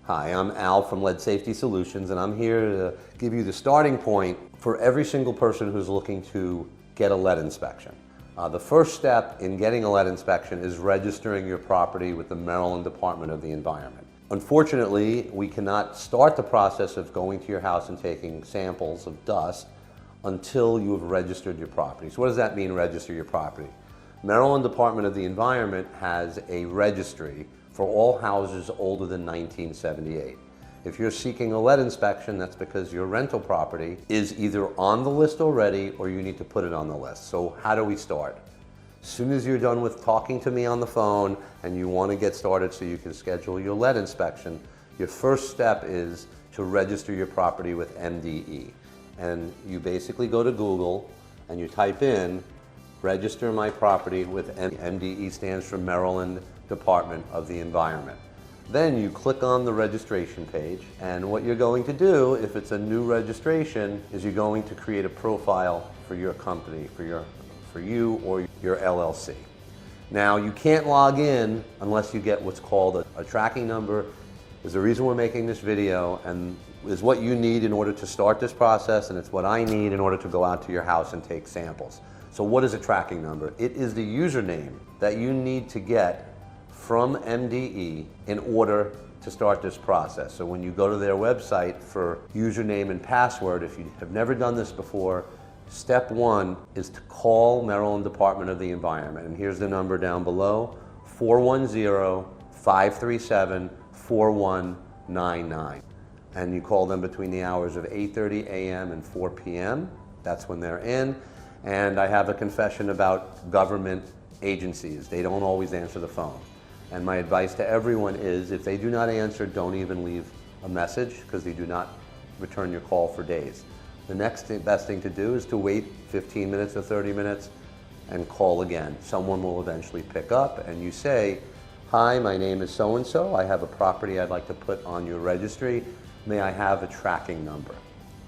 Hi, I'm Al from Lead Safety Solutions, and I'm here to give you the starting point for every single person who's looking to get a lead inspection. The first step in getting a lead inspection is registering your property with the Maryland Department of the Environment. Unfortunately, we cannot start the process of going to your house and taking samples of dust until you have registered your property. So what does that mean, register your property? Maryland Department of the Environment has a registry for all houses older than 1978. If you're seeking a lead inspection, that's because your rental property is either on the list already or you need to put it on the list. So how do we start? As soon as you're done with talking to me on the phone and you want to get started so you can schedule your lead inspection, your first step is to register your property with MDE. And you basically go to Google and you type in register my property with MDE. Stands for Maryland Department of the Environment. Then you click on the registration page, and what you're going to do, if it's a new registration, is you're going to create a profile for your company, for you or your LLC. Now, you can't log in unless you get what's called a tracking number. There's a reason we're making this video, and is what you need in order to start this process, and it's what I need in order to go out to your house and take samples. So what is a tracking number? It is the username that you need to get from MDE in order to start this process. So when you go to their website for username and password, if you have never done this before, step one is to call Maryland Department of the Environment. And here's the number down below, 410-537-4199. And you call them between the hours of 8:30 a.m. and 4 p.m. That's when they're in. And I have a confession about government agencies. They don't always answer the phone. And my advice to everyone is, if they do not answer, don't even leave a message, because they do not return your call for days. The next best thing to do is to wait 15 minutes or 30 minutes and call again. Someone will eventually pick up and you say, hi, my name is so-and-so. I have a property I'd like to put on your registry. May I have a tracking number?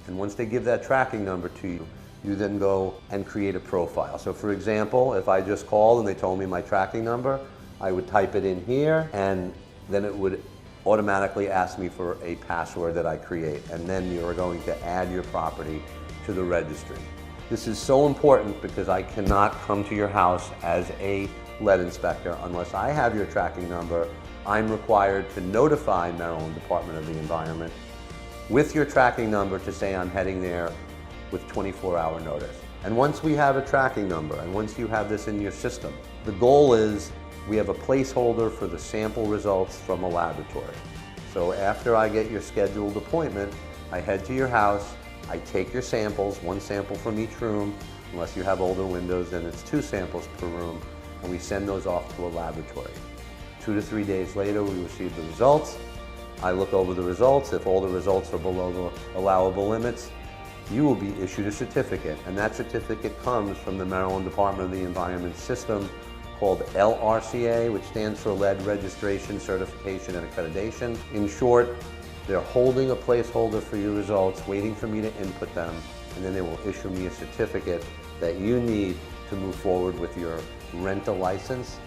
And once they give that tracking number to you, you then go and create a profile. So for example, if I just called and they told me my tracking number, I would type it in here, and then it would automatically ask me for a password that I create. And then you're going to add your property to the registry. This is so important because I cannot come to your house as a lead inspector unless I have your tracking number. I'm required to notify Maryland Department of the Environment with your tracking number to say I'm heading there with 24-hour notice. And once we have a tracking number, and once you have this in your system, the goal is we have a placeholder for the sample results from a laboratory. So after I get your scheduled appointment, I head to your house, I take your samples, one sample from each room. Unless you have older windows, then it's 2 samples per room, and we send those off to a laboratory. 2 to 3 days later, we receive the results. I look over the results. If all the results are below the allowable limits, you will be issued a certificate, and that certificate comes from the Maryland Department of the Environment system called LRCA, which stands for Lead Registration, Certification, and Accreditation. In short, they're holding a placeholder for your results, waiting for me to input them, and then they will issue me a certificate that you need to move forward with your rental license.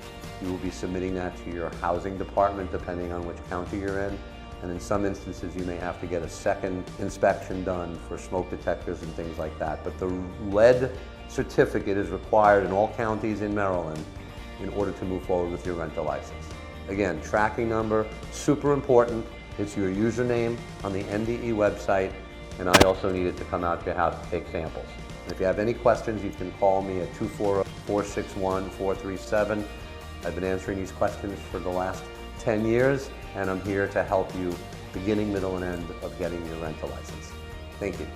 You will be submitting that to your housing department, depending on which county you're in. And in some instances, you may have to get a second inspection done for smoke detectors and things like that. But the lead certificate is required in all counties in Maryland in order to move forward with your rental license. Again, tracking number, super important. It's your username on the MDE website, and I also need it to come out to your house to take samples. And if you have any questions, you can call me at 240-461-437. I've been answering these questions for the last 10 years, and I'm here to help you beginning, middle, and end of getting your rental license. Thank you.